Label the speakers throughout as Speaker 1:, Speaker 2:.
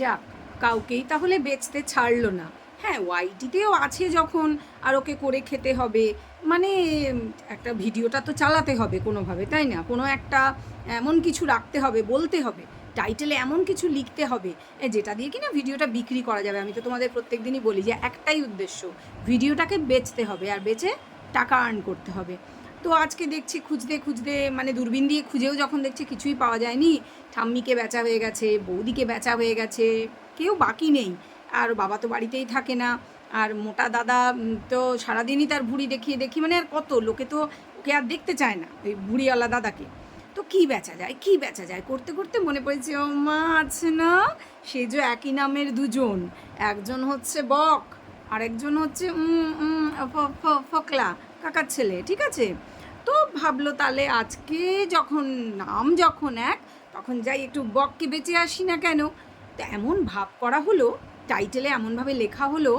Speaker 1: যাক, কাউকেই তাহলে বেচতে ছাড়লো না। হ্যাঁ, ওয়াইটিতেও আছে যখন, আর ওকে করে খেতে হবে, মানে একটা ভিডিওটা তো চালাতে হবে কোনোভাবে, তাই না? কোনো একটা এমন কিছু রাখতে হবে, বলতে হবে, টাইটেলে এমন কিছু লিখতে হবে যেটা দিয়ে কিনা ভিডিওটা বিক্রি করা যাবে। আমি তো তোমাদের প্রত্যেক দিনই বলি যে একটাই উদ্দেশ্য, ভিডিওটাকে বেচতে হবে আর বেচে টাকা আর্ন করতে হবে। তো আজকে দেখছি খুঁজতে খুঁজতে, মানে দূরবীন দিয়ে খুঁজেও যখন দেখছি কিছুই পাওয়া যায়নি, ঠাম্মিকে বেচা হয়ে গেছে, বৌদিকে বেচা হয়ে গেছে, কেউ বাকি নেই। আর বাবা তো বাড়িতেই থাকে না, আর মোটা দাদা তো সারাদিনই তার ভুঁড়ি দেখিয়ে দেখি, মানে আর কত লোকে তো ওকে আর দেখতে চায় না, ওই ভুঁড়িওয়ালা দাদাকে। তো কী বেচা যায়, কী বেচা যায় করতে করতে মনে পড়েছে, ও মা আছে না, সে যে একই নামের দুজন, একজন হচ্ছে বক আর একজন হচ্ছে ফকলা, কাকার ছেলে, ঠিক আছে? তো ভাবলো তাহলে আজকে যখন নাম যখন এক, তখন যাই একটু বককে বেঁচে আসি না কেন। তো এমন ভাব করা হলো, টাইটেলে এমনভাবে লেখা হলো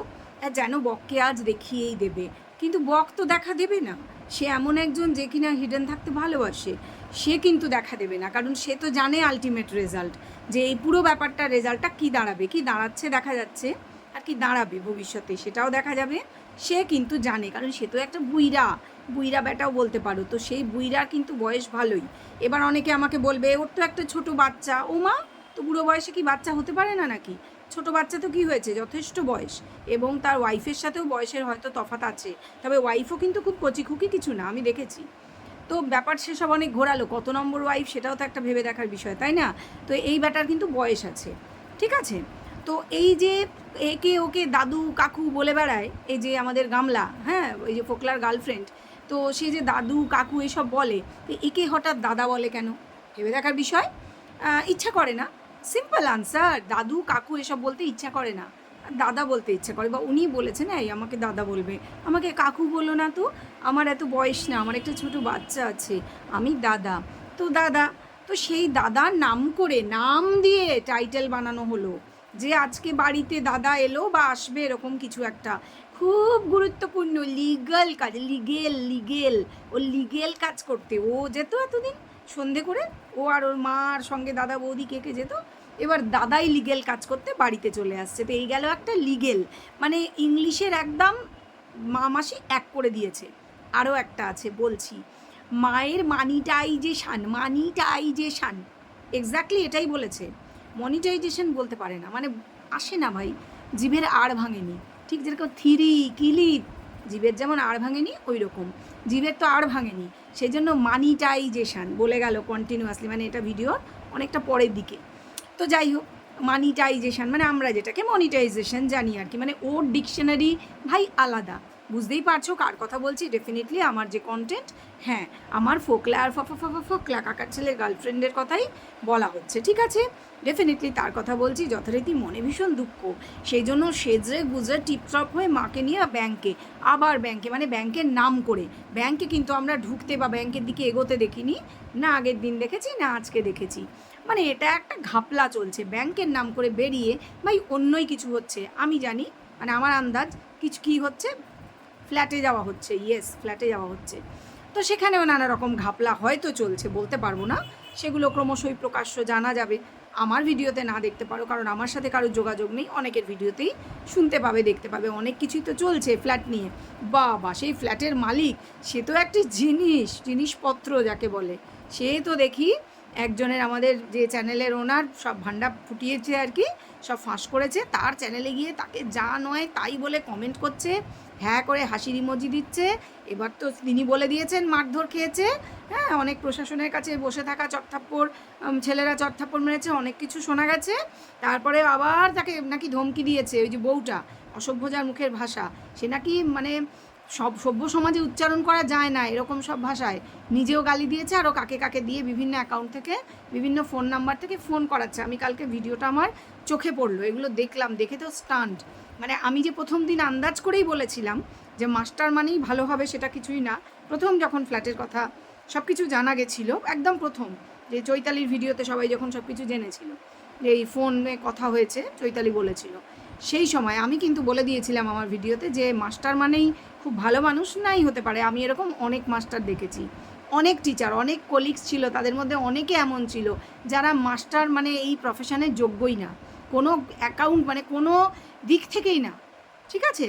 Speaker 1: যেন বককে আজ দেখিয়েই দেবে। কিন্তু বক তো দেখা দেবে না, সে এমন একজন যে কিনা হিডেন থাকতে ভালোবাসে, সে কিন্তু দেখা দেবে না, কারণ সে তো জানে আলটিমেট রেজাল্ট, যে এই পুরো ব্যাপারটা রেজাল্টটা কী দাঁড়াবে, কী দাঁড়াচ্ছে দেখা যাচ্ছে, আর কি দাঁড়াবে ভবিষ্যতে সেটাও দেখা যাবে। সে কিন্তু জানে, কারণ সে তো একটা বুইড়া, বুইড়া বেটাও বলতে পারো, তো সেই বুইড়ার কিন্তু বয়স ভালোই। এবার অনেকে আমাকে বলবে ওর তো একটা ছোট বাচ্চা, ও মা, তো বুড়ো বয়সে কি বাচ্চা হতে পারে না নাকি? ছোট বাচ্চা তো কি হয়েছে, যথেষ্ট বয়স, এবং তার ওয়াইফের সাথেও বয়সের হয়তো তফাৎ আছে, তবে ওয়াইফও কিন্তু খুব কচিখুকি কিছু না, আমি দেখেছি। তো ব্যাপার সেসব অনেক ঘোরালো, কত নম্বর ওয়াইফ সেটাও তো একটা ভেবে দেখার বিষয়, তাই না? তো এই ব্যাটার কিন্তু বয়স আছে, ঠিক আছে? তো এই যে একে ওকে দাদু কাকু বলে বেড়ায়, এই যে আমাদের গামলা, হ্যাঁ, ওই যে ফোকলার গার্লফ্রেন্ড, তো সে যে দাদু কাকু এসব বলে, তো একে হঠাৎ দাদা বলে কেন, ভেবে দেখার বিষয়। ইচ্ছা করে না, সিম্পল আনসার, দাদু কাকু এসব বলতে ইচ্ছা করে না, দাদা বলতে ইচ্ছা করে, বা উনি বলেছেন এই আমাকে দাদা বলবে, আমাকে কাকু বললো না তো, আমার এত বয়স না, আমার একটা ছোট বাচ্চা আছে, আমি দাদা। তো দাদা, তো সেই দাদার নাম করে, নাম দিয়ে টাইটেল বানানো হলো যে আজকে বাড়িতে দাদা এলো বা আসবে, এরকম কিছু একটা খুব গুরুত্বপূর্ণ লিগ্যাল কাজ, লিগেল লিগেল, ও লিগেল কাজ করতে ও যেত এতদিন সন্ধে করে, ও আর ওর মার সঙ্গে দাদা বৌদি কে কে যেত, এবার দাদাই লিগেল কাজ করতে বাড়িতে চলে আসছে। তো এই গেল একটা লিগেল, মানে ইংলিশের একদম মা মাসি এক করে দিয়েছে। আরও একটা আছে বলছি, মায়ের মানিটাইজেশান, মানিটাইজেশান, এক্স্যাক্টলি এটাই বলেছে। মনিটাইজেশন বলতে পারে না, মানে আসে না ভাই, জিভের আড় ভাঙেনি, ঠিক যেরকম থিরি কিলিপ, জিভের যেমন আড় ভাঙেনি ওই রকম, জিভের তো আড় ভাঙেনি, সেই জন্য মানিটাইজেশান বলে গেল কন্টিনিউয়াসলি, মানে এটা ভিডিওর অনেকটা পরের দিকে। তো যাই হোক, মানিটাইজেশান মানে আমরা যেটাকে মনিটাইজেশন জানি আর কি, মানে ওর ডিকশনারি ভাই আলাদা, বুঝতেই পারছো কার কথা বলছি। ডেফিনেটলি আমার যে কন্টেন্ট, হ্যাঁ, আমার ফোকলা আর ফোকলা কাকার ছেলের গার্লফ্রেন্ডের কথাই বলা হচ্ছে, ঠিক আছে? ডেফিনেটলি তার কথা বলছি, যথারীতি মনে ভীষণ দুঃখ, সেই জন্য সেজরে গুজরে টিপটপ হয়ে মাকে নিয়ে ব্যাংকে, আবার ব্যাংকে, মানে ব্যাংকের নাম করে, ব্যাংকে কিন্তু আমরা ঢুকতে বা ব্যাংকের দিকে এগোতে দেখিনি, না আগের দিন দেখেছি না আজকে দেখেছি, মানে এটা একটা ঘাপলা চলছে, ব্যাংকের নাম করে বেরিয়ে ভাই অন্যই কিছু হচ্ছে, আমি জানি, মানে আমার আন্দাজ কিছু কী হচ্ছে, ফ্ল্যাটে যাওয়া হচ্ছে, ইয়েস ফ্ল্যাটে যাওয়া হচ্ছে। তো সেখানেও নানা রকম ঘাপলা হয়তো চলছে, বলতে পারবো না, সেগুলো ক্রমশই প্রকাশ্য জানা যাবে। আমার ভিডিওতে না দেখতে পারো, কারণ আমার সাথে কারোর যোগাযোগ নেই, অনেকের ভিডিওতেই শুনতে পাবে, দেখতে পাবে, অনেক কিছুই তো চলছে ফ্ল্যাট নিয়ে। বা সেই ফ্ল্যাটের মালিক, সে তো একটি জিনিসপত্র যাকে বলে, সে তো দেখি একজনের, আমাদের যে চ্যানেলের ওনার সব ভান্ডা ফুটিয়েছে আর কি, সব ফাঁস করেছে, তার চ্যানেলে গিয়ে তাকে যা নয় তাই বলে কমেন্ট করছে, হ্যাঁ করে হাসির ইমোজি দিচ্ছে। এবার তো তিনি বলে দিয়েছেন মারধর খেয়েছে, হ্যাঁ, অনেক প্রশাসনের কাছে বসে থাকা চটথাপ্পড়, ছেলেরা চটথাপ্পড় মেরেছে, অনেক কিছু শোনা গেছে। তারপরে আবার তাকে নাকি ধমকি দিয়েছে ওই যে বউটা, অসভ্য যার মুখের ভাষা, সে নাকি মানে সব সভ্য সমাজে উচ্চারণ করা যায় না এরকম সব ভাষায় নিজেও গালি দিয়েছে, আরও কাকে কাকে দিয়ে বিভিন্ন অ্যাকাউন্ট থেকে, বিভিন্ন ফোন নাম্বার থেকে ফোন করাচ্ছে। আমি কালকে ভিডিওটা আমার চোখে পড়লো, এগুলো দেখলাম, দেখে তো স্টান্ট, মানে আমি যে প্রথম দিন আন্দাজ করেই বলেছিলাম যে মাস্টার মানেই ভালো হবে, সেটা কিছুই না। প্রথম যখন ফ্ল্যাটের কথা সব কিছু জানা গেছিলো, একদম প্রথম যে চৈতালির ভিডিওতে সবাই যখন সব কিছু জেনেছিল, যে এই ফোনে কথা হয়েছে, চৈতালি বলেছিল, সেই সময় আমি কিন্তু বলে দিয়েছিলাম আমার ভিডিওতে যে মাস্টার মানেই খুব ভালো মানুষ নাই হতে পারে। আমি এরকম অনেক মাস্টার দেখেছি, অনেক টিচার, অনেক কলিগস ছিল, তাদের মধ্যে অনেকে এমন ছিল যারা মাস্টার মানে এই প্রফেশনের যোগ্যই না, কোনো অ্যাকাউন্ট মানে কোনো দিক থেকেই না, ঠিক আছে?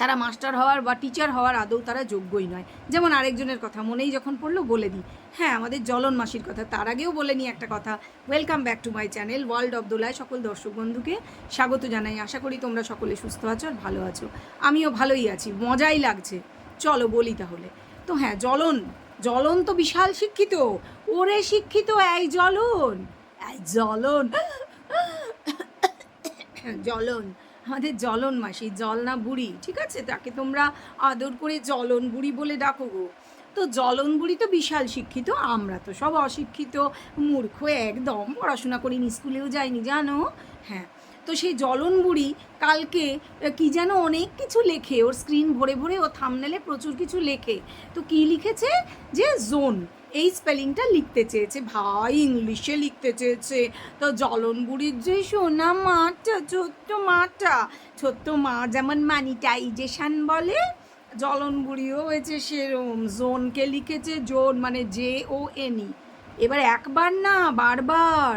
Speaker 1: তারা মাস্টার হওয়ার বা টিচার হওয়ার আদৌ তারা যোগ্যই নয়। যেমন আরেকজনের কথা মনেই যখন পড়লো বলে দিই, হ্যাঁ আমাদের জ্বলন মাসির কথা, তার আগেও বলে নিই একটা কথা। Welcome back to my channel world of Dolai সকল দর্শক বন্ধুকে স্বাগত জানাই। আশা করি তোমরা সকলে সুস্থ আছো আর ভালো আছো, আমিও ভালোই আছি, মজাই লাগছে। চলো বলি তাহলে। তো হ্যাঁ, জ্বলন তো বিশাল শিক্ষিত, ওরে শিক্ষিত এই জ্বলন, জ্বলন আমাদের জ্বলন মাসি, জলনা বুড়ি, ঠিক আছে? তাকে তোমরা আদর করে জ্বলন বুড়ি বলে ডাকো গো। তো জ্বলন বুড়ি তো বিশাল শিক্ষিত, আমরা তো সব অশিক্ষিত মূর্খ একদম, পড়াশোনা করিনি, স্কুলেও যাইনি জানো। হ্যাঁ, তো সেই জ্বলন বুড়ি কালকে কি যেন অনেক কিছু লেখে, ওর স্ক্রিন ভরে ভরে ও থাম্বনেলে প্রচুর কিছু লেখে। তো কি লিখেছে যে জোন, এই স্পেলিংটা লিখতে চেয়েছে, ভাই ইংলিশে লিখতে চেয়েছে। তো জ্বলন বুড়ির যে সোনা মাটা, ছোট্ট মা যেমন মানিটাইজেশন বলে, জ্বলন বুড়িও হয়েছে সেরম, জোনকে লিখেছে জোন মানে JONE। এবার একবার না বারবার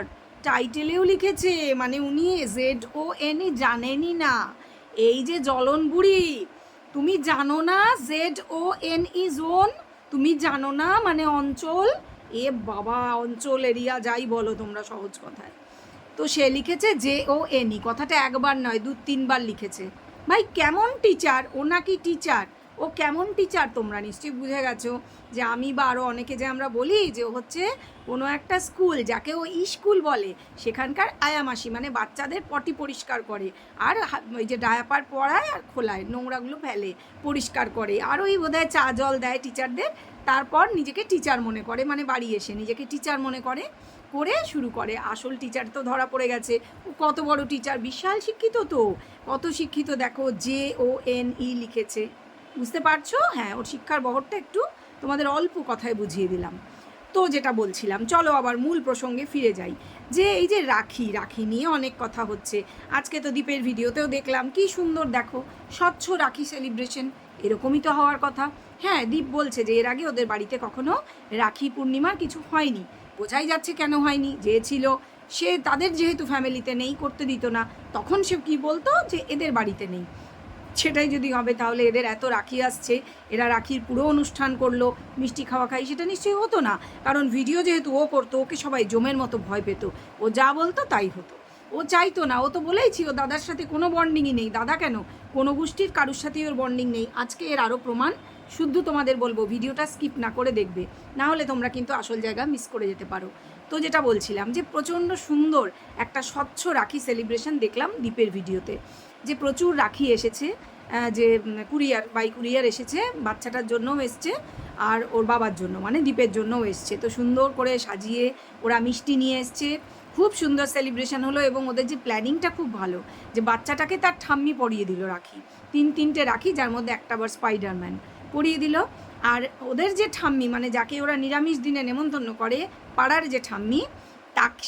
Speaker 1: টাইটেলেও লিখেছে, মানে উনি ZONE জানেনই না। এই যে জ্বলন বুড়ি, তুমি জানো না ZONE জোন, তুমি জানো না মানে অঞ্চল, এ বাবা অঞ্চল এরিয়া যাই বলো তোমরা সহজ কথায়। তো সে লিখেছে JONE, কথাটা একবার নয় 2-3বার লিখেছে। ভাই কেমন টিচার ও, নাকি টিচার ও কেমন টিচার তোমরা নিশ্চয়ই বুঝে গেছো যে আমি বা আরও অনেকে যে আমরা বলি যে ও হচ্ছে কোনো একটা স্কুল যাকে ও স্কুল বলে, সেখানকার আয়ামাসি, মানে বাচ্চাদের পটি পরিষ্কার করে আর ওই যে ডায়াপার পরায় আর খোলায়, নোংরাগুলো ফেলে, পরিষ্কার করে, আর ওই বোধহয় চা জল দেয় টিচারদের, তারপর নিজেকে টিচার মনে করে, মানে বাড়ি এসে নিজেকে টিচার মনে করে শুরু করে। আসল টিচার তো ধরা পড়ে গেছে, ও কত বড় টিচার, বিশাল শিক্ষিত, তো কত শিক্ষিত দেখো, JONE লিখেছে, বুঝতে পারছো? হ্যাঁ, ওর শিক্ষার বহরটা একটু তোমাদের অল্প কথায় বুঝিয়ে দিলাম। তো যেটা বলছিলাম, চলো আবার মূল প্রসঙ্গে ফিরে যাই, যে এই যে রাখি নিয়ে অনেক কথা হচ্ছে। আজকে তো দীপের ভিডিওতেও দেখলাম কি সুন্দর, দেখো স্বচ্ছ রাখি সেলিব্রেশন, এরকমই তো হওয়ার কথা। হ্যাঁ, দীপ বলছে যে এর আগে ওদের বাড়িতে কখনো রাখি পূর্ণিমার কিছু হয়নি, বোঝাই যাচ্ছে কেন হয়নি, যে ছিল সে তাদের যেহেতু ফ্যামিলিতে নেই, করতে দিত না, তখন সে কি বলতো যে এদের বাড়িতে নেই। সেটাই যদি হবে তাহলে এদের এত রাখি আসছে, এরা রাখির পুরো অনুষ্ঠান করলো, মিষ্টি খাওয়া খাই, সেটা নিশ্চয়ই হতো না, কারণ ভিডিও যেহেতু ও করতো, ওকে সবাই জমের মতো ভয় পেত, ও যা বলতো তাই হতো, ও চাইতো না, ও তো বলেইছি ও দাদার সাথে কোনো বন্ডিংই নেই, দাদা কেন কোনো গোষ্ঠীর কারুর সাথেই ওর বন্ডিং নেই। আজকে এর আরও প্রমাণ, শুদ্ধ তোমাদের বলবো ভিডিওটা স্কিপ না করে দেখবে, না হলে তোমরা কিন্তু আসল জায়গা মিস করে যেতে পারো। তো যেটা বলছিলাম যে প্রচণ্ড সুন্দর একটা স্বচ্ছ রাখি সেলিব্রেশন দেখলাম দীপের ভিডিওতে, যে প্রচুর রাখি এসেছে, যে বাই কুরিয়ার এসেছে, বাচ্চাটার জন্যও এসছে আর ওর বাবার জন্য মানে দীপের জন্যও এসছে। তো সুন্দর করে সাজিয়ে ওরা মিষ্টি নিয়ে এসছে, খুব সুন্দর সেলিব্রেশন হলো, এবং ওদের যে প্ল্যানিংটা খুব ভালো, যে বাচ্চাটাকে তার ঠাম্মি পরিয়ে দিল রাখি, 3-3টে রাখি, যার মধ্যে একটা আবার স্পাইডারম্যান পরিয়ে দিল। আর ওদের যে ঠাম্মি, মানে যাকে ওরা নিরামিষ দিনে নেমন্তন্ন করে, পাড়ার যে ঠাম্মি,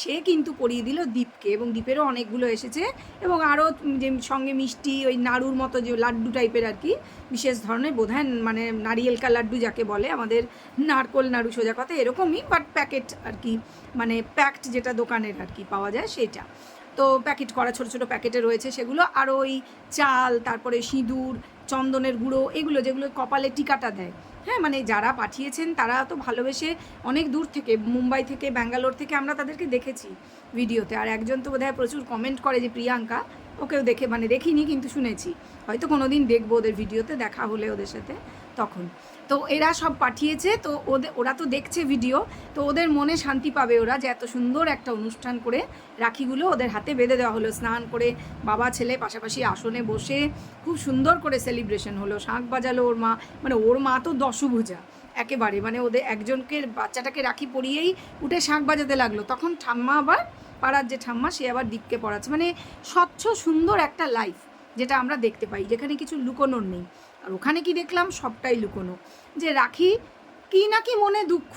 Speaker 1: সে কিন্তু পরিয়ে দিল দীপকে, এবং দীপেরও অনেকগুলো এসেছে, এবং আরও যে সঙ্গে মিষ্টি, ওই নাড়ুর মতো যে লাড্ডু টাইপের আর কি, বিশেষ ধরনের বোধহয় মানে নারিয়েলকা লাড্ডু যাকে বলে, আমাদের নারকোল নাড়ু সোজা কথা এরকমই, বাট প্যাকেট আর কি, মানে প্যাকড যেটা দোকানের আর কি পাওয়া যায় সেটা। তো প্যাকেট করা ছোটো ছোটো প্যাকেটে রয়েছে সেগুলো, আর ওই চাল, তারপরে সিঁদুর, চন্দনের গুঁড়ো, এগুলো যেগুলো কপালে টিকাটা দেয়। হ্যাঁ, মানে যারা পাঠিয়েছেন তারা তো ভালোবেসে, অনেক দূর থেকে, মুম্বাই থেকে, ব্যাঙ্গালোর থেকে আমরা তাদেরকে দেখেছি ভিডিওতে, আর একজন তো বোধহয় প্রচুর কমেন্ট করে যে প্রিয়াঙ্কা, ওকেও দেখে, মানে দেখিনি কিন্তু শুনেছি, হয়তো কোনো দিন দেখবো ওদের ভিডিওতে, দেখা হলে ওদের সাথে তখন। তো এরা সব পাঠিয়েছে, তো ওরা তো দেখছে ভিডিও, তো ওদের মনে শান্তি পাবে ওরা, যে এত সুন্দর একটা অনুষ্ঠান করে রাখিগুলো ওদের হাতে বেঁধে দেওয়া হলো, স্নান করে বাবা ছেলে পাশাপাশি আসনে বসে খুব সুন্দর করে সেলিব্রেশন হলো, শাঁখ বাজালো ওর মা, মানে ওর মা তো দশভুজা একেবারে, মানে ওদের একজনকে বাচ্চাটাকে রাখি পরিয়েই উঠে শাঁখ বাজাতে লাগলো, তখন ঠাম্মা আবার, পাড়ার যে ঠাম্মা সে আবার দীপকে পড়াচ্ছে, মানে স্বচ্ছ সুন্দর একটা লাইফ যেটা আমরা দেখতে পাই, যেখানে কিছু লুকোনোর নেই। আর ওখানে কি দেখলাম, সবটাই লুকোনো, যে রাখি কি না কি মনে দুঃখ,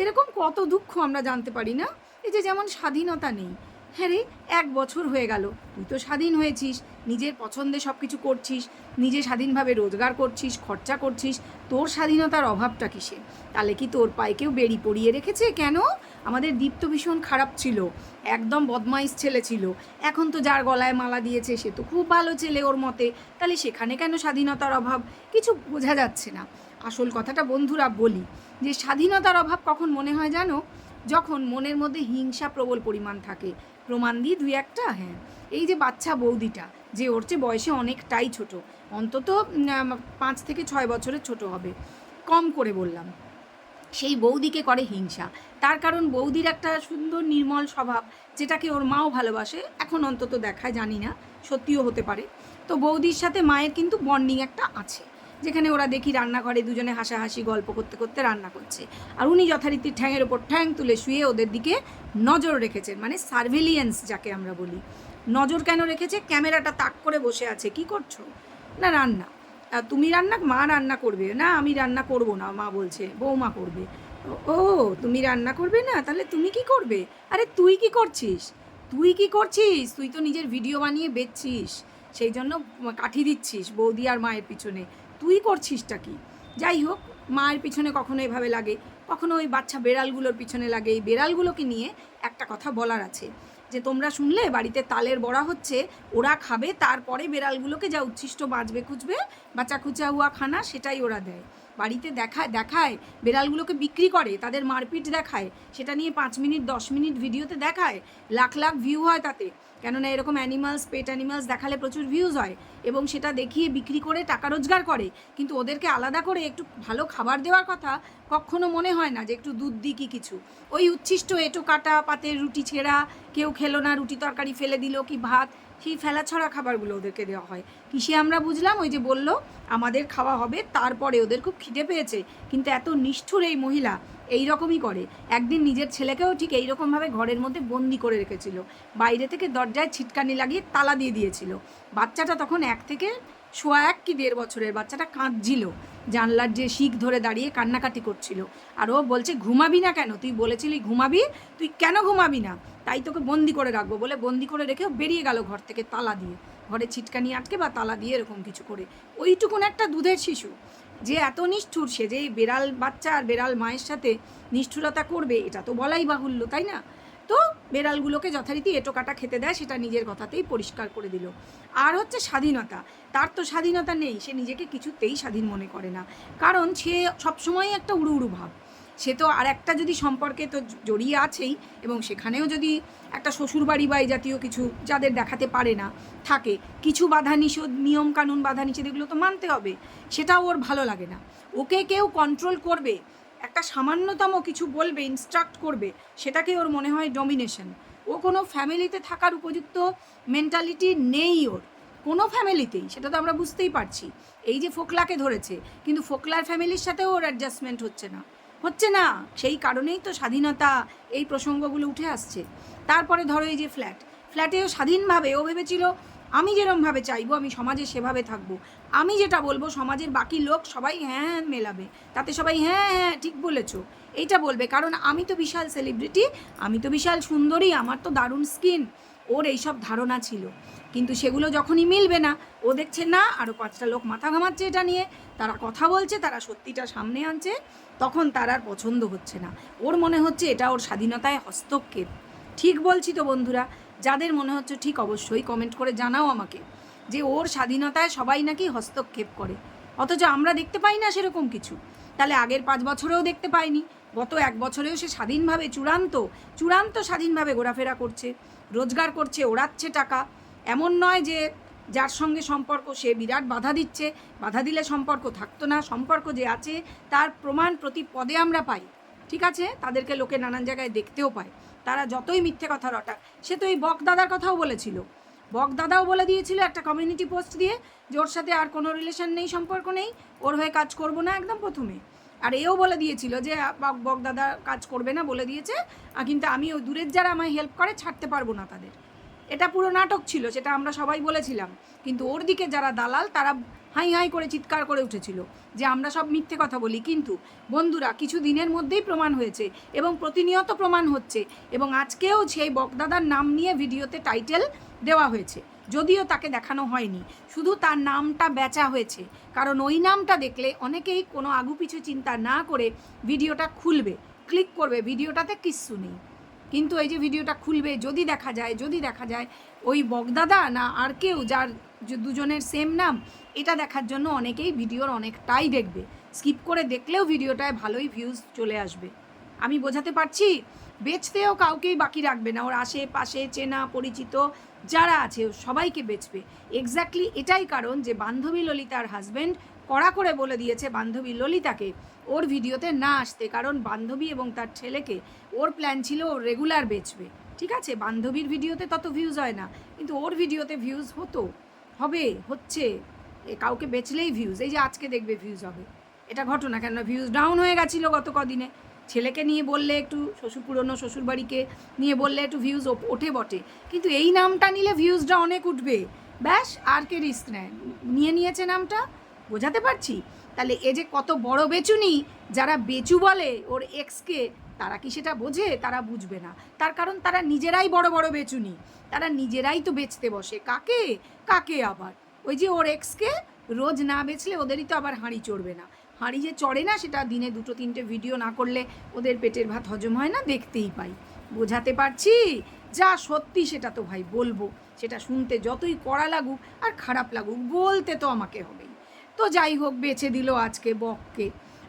Speaker 1: এরকম কত দুঃখ আমরা জানতে পারি না। এই যে যেমন স্বাধীনতা নেই, হ্যাঁ রে 1 বছর হয়ে গেল, তুই তো স্বাধীন হয়েছিস, নিজের পছন্দে সব কিছু করছিস, নিজে স্বাধীনভাবে রোজগার করছিস, খরচা করছিস, তোর স্বাধীনতার অভাবটা কিসে? তাহলে কি তোর পায়ে কেউ বেড়ি পরিয়ে রেখেছে? কেন আমাদের দীপ তো ভীষণ খারাপ ছিল, একদম বদমাইশ ছেলে ছিল। এখন তো যার গলায় মালা দিয়েছে সে তো খুব ভালো ছেলে ওর মতে, তাহলে সেখানে কেন স্বাধীনতার অভাব? কিছু বোঝা যাচ্ছে না। আসল কথাটা বন্ধুরা বলি, যে স্বাধীনতার অভাব কখন মনে হয় জানো? যখন মনের মধ্যে হিংসা প্রবল পরিমাণ থাকে। প্রমাণ দিই দুই একটা। হ্যাঁ, এই যে বাচ্চা বৌদিটা, যে ওর চেয়ে বয়সে অনেকটাই ছোট, অন্তত 5 থেকে 6 বছরের ছোট হবে, কম করে বললাম, সেই বৌদিকে করে হিংসা। তার কারণ বৌদির একটা সুন্দর নির্মল স্বভাব, যেটাকে ওর মাও ভালোবাসে, এখন অন্তত দেখায়, জানি না সত্যিও হতে পারে। তো বৌদির সাথে মায়ের কিন্তু বন্ডিং একটা আছে, যেখানে ওরা দেখি রান্নাঘরে দুজনে হাসাহাসি গল্প করতে করতে রান্না করছে, আর উনি যথারীতি ঠ্যাঙের ওপর ঠ্যাং তুলে শুয়ে ওদের দিকে নজর রেখেছেন, মানে সার্ভেলিয়েন্স যাকে আমরা বলি। নজর কেন রেখেছে? ক্যামেরাটা তাক করে বসে আছে, কি করছো? না রান্না। তুমি রান্না, মা রান্না করবে না, আমি রান্না করব না, মা বলছে, বৌমা করবে। ও, তুমি রান্না করবে না, তাহলে তুমি কি করবে? আরে তুই কি করছিস? তুই কি করছিস? তুই তো নিজের ভিডিও বানিয়ে বেচছিস, সেই জন্য কাঠি দিচ্ছিস বৌদি আর মায়ের পিছনে। তুই করছিসটা কি? যাই হোক, মায়ের পিছনে কখনো এভাবে লাগে, কখনো ওই বাচ্চা বেড়ালগুলোর পিছনে লাগে। এই বেড়ালগুলোকে নিয়ে একটা কথা বলার আছে, যে তোমরা শুনলে বাড়িতে তালের বড়া হচ্ছে, ওরা খাবে, তারপরে বেড়ালগুলোকে যা উচ্ছিষ্ট বাঁচবে খুঁজবে বাচ্চা খুচা হুয়া খানা, সেটাই ওরা দেয়। বাড়িতে দেখায় বেড়ালগুলোকে বিক্রি করে, তাদের মারপিট দেখায়, সেটা নিয়ে 5 মিনিট 10 মিনিট ভিডিওতে দেখায়, লাখ লাখ ভিউ হয় তাতে। কেননা এরকম অ্যানিমালস, পেট অ্যানিমালস দেখালে প্রচুর ভিউজ হয়, এবং সেটা দেখিয়ে বিক্রি করে টাকা রোজগার করে। কিন্তু ওদেরকে আলাদা করে একটু ভালো খাবার দেওয়ার কথা কখনো মনে হয় না, যে একটু দুধ দিই কি কিছু। ওই উচ্ছিষ্ট এঁটো কাটা পাতের রুটি ছেঁড়া, কেউ খেলো না, রুটি তরকারি ফেলে দিল কি ভাত, সেই ফেলা ছড়া খাবারগুলো ওদেরকে দেওয়া হয়। কিসে আমরা বুঝলাম? ওই যে বললো আমাদের খাওয়া হবে, তারপরে ওদের খুব খিদে পেয়েছে। কিন্তু এত নিষ্ঠুর এই মহিলা, এই রকমই করে। একদিন নিজের ছেলেকেও ঠিক এই রকমভাবে ঘরের মধ্যে বন্দি করে রেখেছিল, বাইরে থেকে দরজায় ছিটকানি লাগিয়ে তালা দিয়ে দিয়েছিল। বাচ্চাটা তখন 1 থেকে 1.25 কি 1.5 বছরের, বাচ্চাটা কাঁদছিল, জানলার যে শিক ধরে দাঁড়িয়ে কান্নাকাটি করছিল। আর ও বলছে, ঘুমাবি না কেন? তুই বলেছিলি ঘুমাবি, তুই কেন ঘুমাবি না? তাই তোকে বন্দি করে রাখবো বলে বন্দি করে রেখেও বেরিয়ে গেল ঘর থেকে তালা দিয়ে, ঘরে ছিটকানি আটকে বা তালা দিয়ে এরকম কিছু করে। ওইটুকুন একটা দুধের শিশু যে এত নিষ্ঠুর, সে যে বেড়াল বাচ্চা আর বেড়াল মায়ের সাথে নিষ্ঠুরতা করবে, এটা তো বলাই বাহুল্য, তাই না? তো বেড়ালগুলোকে যথারীতি এঁটো কাটা খেতে দেয়, সেটা নিজের কথাতেই পরিষ্কার করে দিল। আর হচ্ছে স্বাধীনতা, তার তো স্বাধীনতা নেই, সে নিজেকে কিছুতেই স্বাধীন মনে করে না, কারণ সে সবসময় একটা উড়ু উড়ু ভাব। সে তো আর একটা যদি সম্পর্কে তো জড়িয়ে আছেই, এবং সেখানেও যদি একটা শ্বশুরবাড়ি বা এই জাতীয় কিছু যাদের দেখাতে পারে না থাকে, কিছু বাধা নিষেধ, নিয়ম কানুন বাধা নিষেধ এগুলো তো মানতে হবে, সেটাও ওর ভালো লাগে না। ওকে কেউ কন্ট্রোল করবে, একটা সামান্যতম কিছু বলবে, ইনস্ট্রাক্ট করবে, সেটাকে ওর মনে হয় ডমিনেশন। ও কোনো ফ্যামিলিতে থাকার উপযুক্ত মেন্টালিটি নেই ওর, কোনো ফ্যামিলিতেই, সেটা তো আমরা বুঝতেই পারছি। এই যে ফোকলাকে ধরেছে, কিন্তু ফোকলার ফ্যামিলির সাথেও ওর অ্যাডজাস্টমেন্ট হচ্ছে না, সেই কারণেই তো স্বাধীনতা এই প্রসঙ্গগুলো উঠে আসছে। তারপরে ধরো এই যে ফ্ল্যাটেও স্বাধীনভাবে ও ভেবেছিল, আমি যেরমভাবে চাইবো, আমি সমাজে সেভাবে থাকবো, আমি যেটা বলবো সমাজের বাকি লোক সবাই হ্যাঁ হ্যাঁ মেলাবে, তাতে সবাই হ্যাঁ হ্যাঁ ঠিক বলেছো এইটা বলবে, কারণ আমি তো বিশাল সেলিব্রিটি, আমি তো বিশাল সুন্দরী, আমার তো দারুণ স্কিন। ওর এইসব ধারণা ছিল, কিন্তু সেগুলো যখনই মিলবে না, ও দেখছে না আরও 5টা লোক মাথা ঘামাচ্ছে এটা নিয়ে, তারা কথা বলছে, তারা সত্যিটা সামনে আনছে, তখন তার আর পছন্দ হচ্ছে না। ওর মনে হচ্ছে এটা ওর স্বাধীনতায় হস্তক্ষেপ। ঠিক বলছি তো বন্ধুরা? যাদের মনে হচ্ছে ঠিক অবশ্যই কমেন্ট করে জানাও আমাকে, যে ওর স্বাধীনতায় সবাই নাকি হস্তক্ষেপ করে, অথচ আমরা দেখতে পাই না সেরকম কিছু। তাহলে আগের 5 বছরেও দেখতে পাইনি, গত 1 বছরেও সে স্বাধীনভাবে চূড়ান্ত স্বাধীনভাবে ঘোরাফেরা করছে, রোজগার করছে, ওড়াচ্ছে টাকা। এমন নয় যে যার সঙ্গে সম্পর্ক সে বিরাট বাধা দিচ্ছে, বাধা দিলে সম্পর্ক থাকতো না, সম্পর্ক যে আছে তার প্রমাণ প্রতি পদে আমরা পাই। ঠিক আছে, তাদেরকে লোকে নানান জায়গায় দেখতেও পায়, তারা যতই মিথ্যে কথা রটাক। সে তো এই বকদাদার কথাও বলেছিল, বকদাদাও বলে দিয়েছিল একটা কমিউনিটি পোস্ট দিয়ে, যে ওর সাথে আর কোনো রিলেশন নেই, সম্পর্ক নেই, ওর হয়ে কাজ করবো না একদম প্রথমে। আর এও বলে দিয়েছিল যে বকদাদা কাজ করবে না, বলে দিয়েছে, কিন্তু আমি ওই দূরের যারা আমায় হেল্প করে ছাড়তে পারবো না তাদের। এটা পুরো নাটক ছিল, সেটা আমরা সবাই বলেছিলাম, কিন্তু ওর দিকে যারা দালাল তারা হাই হাই করে চিৎকার করে উঠেছিল যে আমরা সব মিথ্যে কথা বলি। কিন্তু বন্ধুরা, কিছু দিনের মধ্যেই প্রমাণ হয়েছে, এবং প্রতিনিয়ত প্রমাণ হচ্ছে, এবং আজকেও সেই বকদাদার নাম নিয়ে ভিডিওতে টাইটেল দেওয়া হয়েছে, যদিও তাকে দেখানো হয়নি, শুধু তার নামটা বেচা হয়েছে, কারণ ওই নামটা দেখলে অনেকেই কোনো আগুপিছু চিন্তা না করে ভিডিওটা খুলবে, ক্লিক করবে, ভিডিওটাতে কিচ্ছু নেই। কিন্তু এই যে ভিডিওটা খুলবে, যদি দেখা যায় ওই বগদাদা না আর কেউ যার দুজনের সেম নাম, এটা দেখার জন্য অনেকেই ভিডিওর অনেকটাই দেখবে। স্কিপ করে দেখলেও ভিডিওটায় ভালোই ভিউজ চলে আসবে। আমি বোঝাতে পারছি? বেচতেও কাউকেই বাকি রাখবে না, ওর আশেপাশে চেনা পরিচিত যারা আছে সবাইকে বেচবে। এক্স্যাক্টলি এটাই কারণ যে বান্ধবী ললিতার হাজব্যান্ড কড়া করে বলে দিয়েছে বান্ধবী ললিতাকে ওর ভিডিওতে না আসতে, কারণ বান্ধবী এবং তার ছেলেকে ওর প্ল্যান ছিল ওর রেগুলার বেচবে। ঠিক আছে, বান্ধবীর ভিডিওতে তত ভিউজ হয় না, কিন্তু ওর ভিডিওতে ভিউজ হচ্ছে কাউকে বেচলেই ভিউজ। এই যে আজকে দেখবে ভিউজ হবে, এটা ঘটনা। কেন ভিউজ ডাউন হয়ে গেছিলো গত কদিনে। ছেলেকে নিয়ে বললে একটু পুরনো শ্বশুরবাড়িকে নিয়ে বললে একটু ভিউজ ওঠে বটে, কিন্তু এই নামটা নিলে ভিউজটা অনেক উঠবে। ব্যাস, আর কে রিস্ক নেয়, নিয়েছে নামটা। বোঝাতে পারছি? তাহলে এ যে কত বড় বেচুনি, যারা বেচু বলে ওর এক্সকে, তারা কি সেটা বোঝে? তারা বুঝবে না। তার কারণ তারা নিজেরাই বড় বড় বেচুনি, তারা নিজেরাই তো বেচতে বসে। কাকে আবার ওই যে ওর এক্সকে রোজ না বেচলে ওদেরই তো আবার হাঁড়ি চড়বে না। হাঁড়ি যে চড়ে না, সেটা দিনে 2-3টে ভিডিও না করলে ওদের পেটের ভাত হজম হয় না, দেখতেই পাই। বোঝাতে পারছি? যা সত্যি সেটা তো ভাই বলবো, সেটা শুনতে যতই কড়া লাগুক আর খারাপ লাগুক, বলতে তো আমাকে হবেই। তো যাই হোক, বেচে দিল আজকে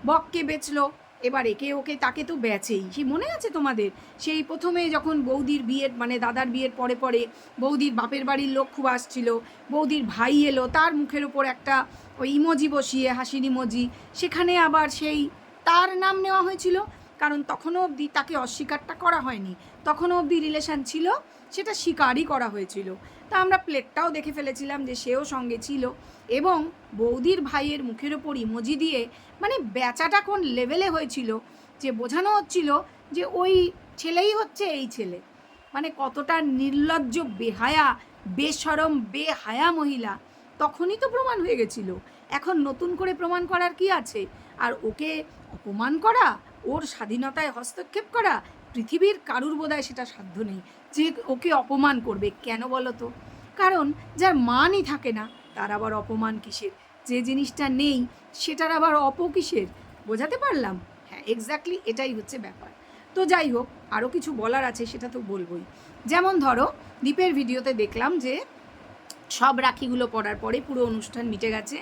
Speaker 1: বককে বেচলো। এবার ওকে তাকে তো বেচেই। সে মনে আছে তোমাদের, সেই প্রথমে যখন বৌদির বিয়ের মানে দাদার বিয়ের পরে বৌদির বাপের বাড়ির লোক খুব আসছিল, বৌদির ভাই এলো, তার মুখের ওপর একটা ওই ইমোজি বসিয়ে, হাসির ইমোজি, সেখানে আবার সেই তার নাম নেওয়া হয়েছিল। কারণ তখনও অবধি তাকে অস্বীকারটা করা হয়নি, তখনও অবধি রিলেশান ছিল, সেটা স্বীকারই করা হয়েছিল। তা আমরা প্লেটটাও দেখে ফেলেছিলাম যে সেও সঙ্গে ছিল, এবং বৌদির ভাইয়ের মুখের ওপর ইমোজি দিয়ে মানে বেচাটা কোন লেভেলে হয়েছিল যে বোঝানো হচ্ছিল যে ওই ছেলেই হচ্ছে এই ছেলে। মানে কতটা নির্লজ্জ, বেহায়া, বেশরম, বেহায়া মহিলা, তখনই তো প্রমাণ হয়ে গেছিল। এখন নতুন করে প্রমাণ করার কি আছে? আর ওকে অপমান করা, ওর স্বাধীনতায় হস্তক্ষেপ করা, পৃথিবীর কারুর বোধহয় সেটা সাধ্য নেই যে ওকে অপমান করবে। কেন বলো তো? কারণ যার মানই থাকে না, তার আবার অপমান কিসের? যে জিনিসটা নেই সেটার আবার কিসের? বোঝাতে পারলাম? হ্যাঁ, এক্স্যাক্টলি এটাই হচ্ছে ব্যাপার। তো যাই হোক, আরও কিছু বলার আছে, সেটা তো বলবোই। যেমন ধরো, দীপের ভিডিওতে দেখলাম যে সব রাখিগুলো পরার পরে পুরো অনুষ্ঠান মিটে গেছে,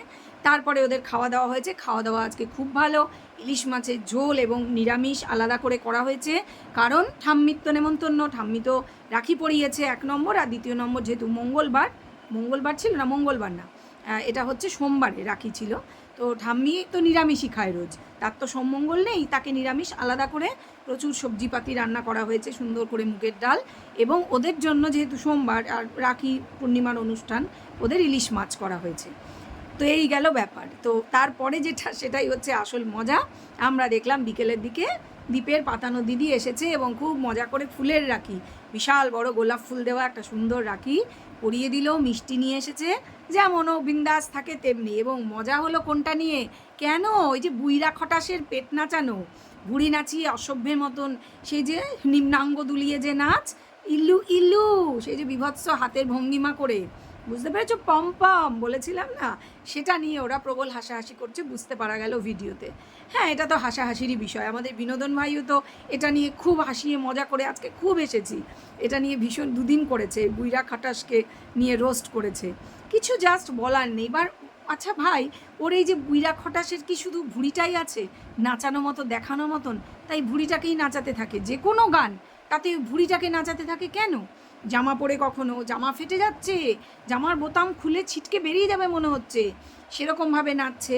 Speaker 1: তারপরে ওদের খাওয়া দাওয়া হয়েছে। খাওয়া দাওয়া আজকে খুব ভালো, ইলিশ মাছের ঝোল এবং নিরামিষ আলাদা করে করা হয়েছে। কারণ ঠাম্মির তো নেমন্তন্ন, ঠাম্মি তো রাখি পরিয়েছে 1 নম্বর, আর 2 নম্বর যেহেতু মঙ্গলবার ছিল না, মঙ্গলবার না, এটা হচ্ছে সোমবারে রাখি ছিল। তো ঠাম্মি তো নিরামিষই খায় রোজ, তার তো সোমমঙ্গল নেই, তাকে নিরামিষ আলাদা করে প্রচুর সবজিপাতি রান্না করা হয়েছে, সুন্দর করে মুগের ডাল, এবং ওদের জন্য যেহেতু সোমবার আর রাখি পূর্ণিমার অনুষ্ঠান, ওদের ইলিশ মাছ করা হয়েছে। তো এই গেল ব্যাপার। তো তারপরে যেটা, সেটাই হচ্ছে আসল মজা। আমরা দেখলাম বিকেলের দিকে দীপের পাতানো দিদি এসেছে এবং খুব মজা করে ফুলের রাখি, বিশাল বড় গোলাপ ফুল দেওয়া একটা সুন্দর রাখি পরিয়ে দিল, মিষ্টি নিয়ে এসেছে, যেমনও বিন্দাস থাকে তেমনি। এবং মজা হলো কোনটা নিয়ে? কেন, ওই যে বুইরা খটাসের পেট নাচানো, বুড়ি নাচিয়ে অসভ্যের মতন, সেই যে নিম্নাঙ্গ দুলিয়ে যে নাচ, ইল্লু ইল্লু, সেই যে বিভৎস হাতের ভঙ্গিমা করে, বুঝতে পেরেছো? পম পম বলেছিলাম না, সেটা নিয়ে ওরা প্রবল হাসাহাসি করছে, বুঝতে পারা গেল ভিডিওতে। হ্যাঁ, এটা তো হাসাহাসিরই বিষয়। আমাদের বিনোদন ভাইও তো এটা নিয়ে খুব হাসিয়ে মজা করে, আজকে খুব এসেছি, এটা নিয়ে ভীষণ 2 দিন করেছে, বুইরা খাটাসকে নিয়ে রোস্ট করেছে। কিছু জাস্ট বলার নেই। এবার আচ্ছা ভাই, ওর এই যে বুইরা খটাসের কি শুধু ভুঁড়িটাই আছে নাচানো মতো, দেখানো মতন? তাই ভুঁড়িটাকেই নাচাতে থাকে, যে কোনো গান তাতে ভুঁড়িটাকে নাচাতে থাকে কেন? জামা পরে কখনো জামা ফেটে যাচ্ছে, জামার বোতাম খুলে ছিটকে বেরিয়ে যাবে মনে হচ্ছে, সেরকমভাবে নাচছে।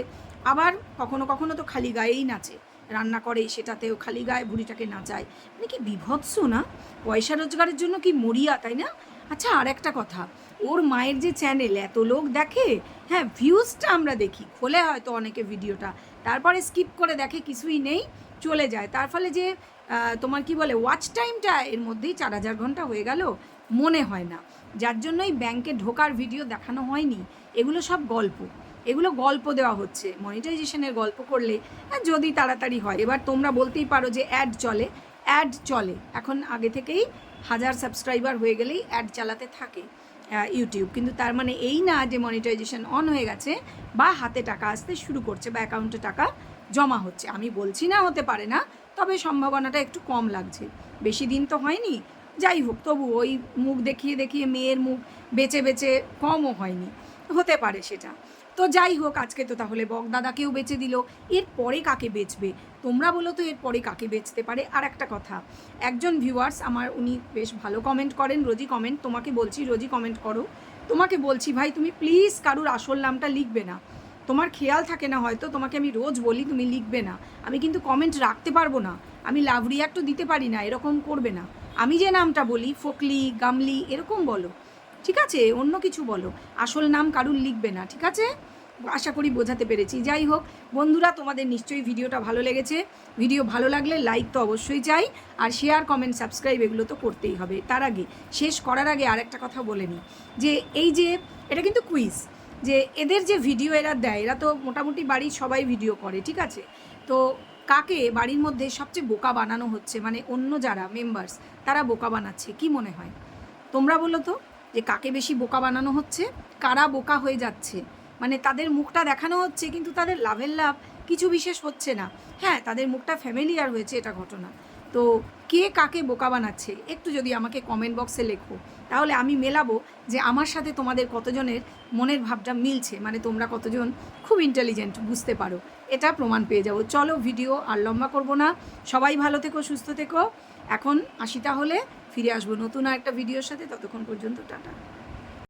Speaker 1: আবার কখনো কখনো তো খালি গায়েই নাচে, রান্না করে সেটাতেও খালি গায়ে বুড়িটাকে নাচায়। মানে কি বিভৎস না? পয়সা রোজগারের জন্য কি মরিয়া, তাই না? আচ্ছা, আর একটা কথা, ওর মায়ের যে চ্যানেল এত লোক দেখে, হ্যাঁ ভিউজটা আমরা দেখি, খোলে হয়তো অনেকে ভিডিওটা, তারপরে স্কিপ করে দেখে, কিছুই নেই, চলে যায়। তার ফলে যে তোমার কি বলে ওয়াচ টাইমটা এর মধ্যেই 4000 ঘন্টা হয়ে গেল মনে হয় না, যার জন্যই ব্যাংকে ঢোকার ভিডিও দেখানো হয়নি। এগুলো সব গল্প দেওয়া হচ্ছে, মনিটাইজেশনের গল্প করলে যদি তাড়াতাড়ি হয়। এবার তোমরা বলতেই পারো যে অ্যাড চলে এখন, আগে থেকেই 1000 সাবস্ক্রাইবার হয়ে গেলেই অ্যাড চালাতে থাকে ইউটিউব, কিন্তু তার মানে এই না যে মনিটাইজেশন অন হয়ে গেছে বা হাতে টাকা আসতে শুরু করছে বা অ্যাকাউন্টে টাকা জমা হচ্ছে। আমি বলছি না হতে পারে না, তবে সম্ভাবনাটা একটু কম লাগছে, বেশি দিন তো হয়নি। যাই হোক, তবু ওই মুখ দেখিয়ে দেখিয়ে মেয়ের মুখ বেচে বেচে কমও হয়নি, হতে পারে সেটা। তো যাই হোক, আজকে তো তাহলে বকদাদাকেও বেচে দিল, এরপরে কাকে বেচবে তোমরা বলো তো, এরপরে কাকে বেচতে পারে? আর একটা কথা, একজন ভিউয়ার্স আমার, উনি বেশ ভালো কমেন্ট করেন, রোজই কমেন্ট, তোমাকে বলছি রোজই কমেন্ট করো, তোমাকে বলছি ভাই তুমি প্লিজ কারুর আসল নামটা লিখবে না, তোমার খেয়াল থাকে না হয়তো, তোমাকে আমি রোজ বলি তুমি লিখবে না, আমি কিন্তু কমেন্ট রাখতে পারবো না, আমি লাভ রিয়াক্টও দিতে পারি না, এরকম করবে না। আমি যে নামটা বলি ফকলি, গামলি, এরকম বলো, ঠিক আছে? অন্য কিছু বলো, আসল নাম কারুর লিখবে না, ঠিক আছে? আশা করি বোঝাতে পেরেছি। যাই হোক বন্ধুরা, তোমাদের নিশ্চয়ই ভিডিওটা ভালো লেগেছে, ভিডিও ভালো লাগলে লাইক তো অবশ্যই চাই, আর শেয়ার, কমেন্ট, সাবস্ক্রাইব এগুলো তো করতেই হবে। তার আগে, শেষ করার আগে আরেকটা কথা বলে নিই, যে এই যে এটা কিন্তু কুইজ, যে এদের যে ভিডিও এরা দেয়, এরা তো মোটামুটি বাড়ির সবাই ভিডিও করে, ঠিক আছে? তো কাকে বাড়ির মধ্যে সবচেয়ে বোকা বানানো হচ্ছে, মানে অন্য যারা মেম্বার্স তারা বোকা বানাচ্ছে, কি মনে হয় তোমরা বলো তো, যে কাকে বেশি বোকা বানানো হচ্ছে, কারা বোকা হয়ে যাচ্ছে? মানে তাদের মুখটা দেখানো হচ্ছে কিন্তু তাদের লাভের লাভ কিছু বিশেষ হচ্ছে না। হ্যাঁ, তাদের মুখটা ফ্যামিলিয়ার হয়েছে, এটা ঘটনা। তো কে কাকে বোকা বানাচ্ছে একটু যদি আমাকে কমেন্ট বক্সে লেখো, তাহলে আমি মেলাবো যে আমার সাথে তোমাদের কতজনের মনের ভাবটা মিলছে, মানে তোমরা কতজন খুব ইন্টেলিজেন্ট, বুঝতে পারো, এটা প্রমাণ পেয়ে যাবো। চলো ভিডিও আর লম্বা করব না, সবাই ভালো থেকো, সুস্থ থেকো। এখন আসি, তাহলে ফিরে আসবো নতুন আর একটা ভিডিওর সাথে, ততক্ষণ পর্যন্ত টাটা।